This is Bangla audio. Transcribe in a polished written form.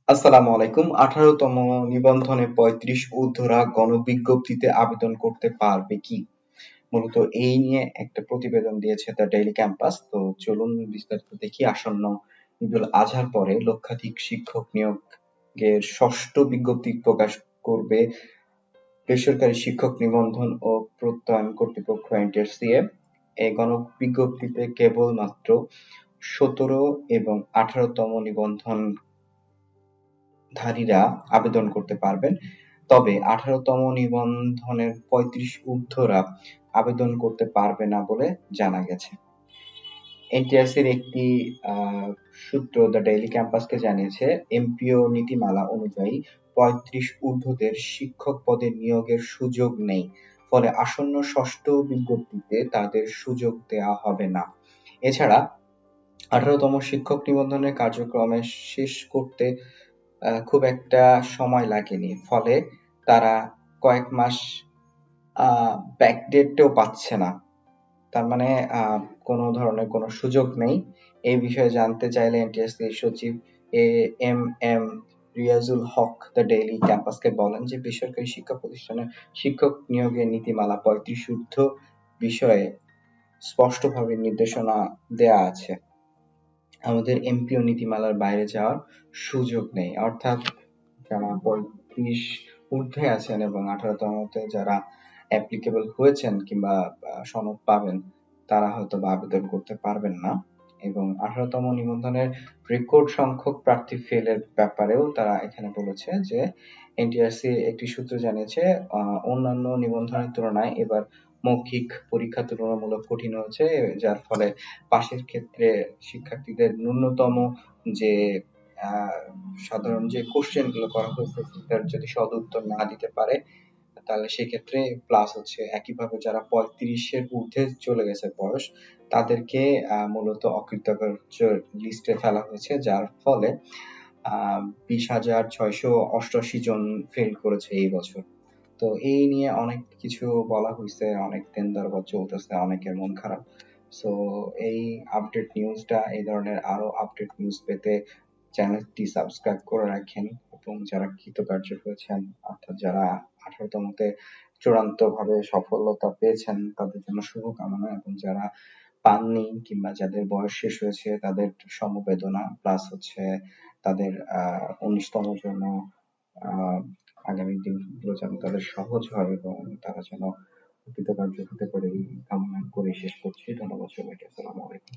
আসসালামু আলাইকুম। 18তম নিবন্ধনে ৩৫ ঊর্ধ্বরা গণবিজ্ঞপ্তিতে আবেদন করতে পারবে কি? মূলত এই নিয়ে একটা প্রতিবেদন দিয়েছে দ্য ডেইলি ক্যাম্পাস। তো চলুন বিস্তারিত দেখি। আসন্ন ঈদুল আজহার পরে লক্ষাধিক শিক্ষক নিয়োগের ষষ্ঠ বিজ্ঞপ্তি প্রকাশ করবে বেসরকারি শিক্ষক নিবন্ধন ও প্রত্যয়ন কর্তৃপক্ষ এনটিআরসিএ। এই গণবিজ্ঞপ্তিতে কেবলমাত্র ১৭ এবং 18তম নিবন্ধন ধারীরা আবেদন করতে পারবেন। তবে 18তম নিবন্ধনের ৩৫ ঊর্ধ্বরা আবেদন করতে পারবে না বলে জানা গেছে। এনটিআরসির একটি সূত্র দ্য ডেইলি ক্যাম্পাসকে জানিয়েছে, এমপিও নীতিমালা অনুযায়ী ৩৫ ঊর্ধ্বদের শিক্ষক পদে নিয়োগের সুযোগ নেই। ফলে আসন্ন ষষ্ঠ বিজ্ঞপ্তিতে তাদের সুযোগ দেওয়া হবে না। এছাড়া 18তম শিক্ষক নিবন্ধনের কার্যক্রমে শেষ করতে খুব একটা সময় লাগেনি। ফলে তারা কয়েক মাস ব্যাকডেটেও পাচ্ছে না। তার মানে কোনো ধরনের কোনো সুযোগ নেই। এই বিষয়ে জানতে চাইলে এনটিআরসির সচিব AMM Riazul Haque the Daily ক্যাম্পাসকে বলেন যে বেসরকারি শিক্ষা প্রতিষ্ঠানে শিক্ষক নিয়োগের নীতিমালা ৩৫ ঊর্ধ্ব বিষয়ে স্পষ্টভাবে নির্দেশনা দেয়া আছে। আমাদের এমপিও নীতিমালার বাইরে যাওয়ার সুযোগ নেই। অর্থাৎ যারা ৩৫ ঊর্ধ্বে আছেন এবং 18তমতে যারা অ্যাপ্লিকেবল হয়েছেন কিংবা সনদ পাবেন, তারা হয়তো বা আবেদন করতে পারবেন না। এবং 18তম নিবন্ধনের রেকর্ড সংখ্যক প্রার্থী ফেলের ব্যাপারেও তারা এখানে বলেছে যে এনটিআরসি একটি সূত্র জানিয়েছে, অন্যান্য নিবন্ধনের তুলনায় এবার মৌখিক পরীক্ষা তুলনামূলক কঠিন হয়েছে, যার ফলে পাশের ক্ষেত্রে শিক্ষার্থীদের ন্যূনতম যে সাধারণ যে কোশ্চেন গুলো করা হয়েছে সেটার যদি সদুত্তর না দিতে পারে তাহলে সেক্ষেত্রে প্লাস হচ্ছে একইভাবে যারা ৩৫-এর ঊর্ধ্বে চলে গেছে বয়স তাদেরকে মূলত অকৃতকার্য লিস্টে ফেলা হয়েছে, যার ফলে ২০,৬৮৮ জন ফেল করেছে এই বছর। তো এই নিয়ে অনেক কিছু বলা হয়েছে, অনেক দিন-দরবার চলতেছে, অনেকের মন খারাপ। সো এই আপডেট নিউজটা, এই ধরনের আরো আপডেট নিউজ পেতে চ্যানেলটি সাবস্ক্রাইব করে রাখেন এবং যারা কৃতকার্য হয়েছেন অর্থাৎ যারা 18তমতে চূড়ান্তভাবে সফলতা পেয়েছেন তাদের জন্য শুভকামনা, এবং যারা পাননি কিংবা যাদের বয়স শেষ হয়েছে তাদের সমবেদনা, প্লাস হচ্ছে তাদের 19তম জন্য আহ আগামী দিনগুলো যেন তাদের সহজ হয় এবং তারা যেন কৃতকার্য হতে পারে এই কামনা করে শেষ করছি। ধন্যবাদ সবাইকে। আসসালামু আলাইকুম।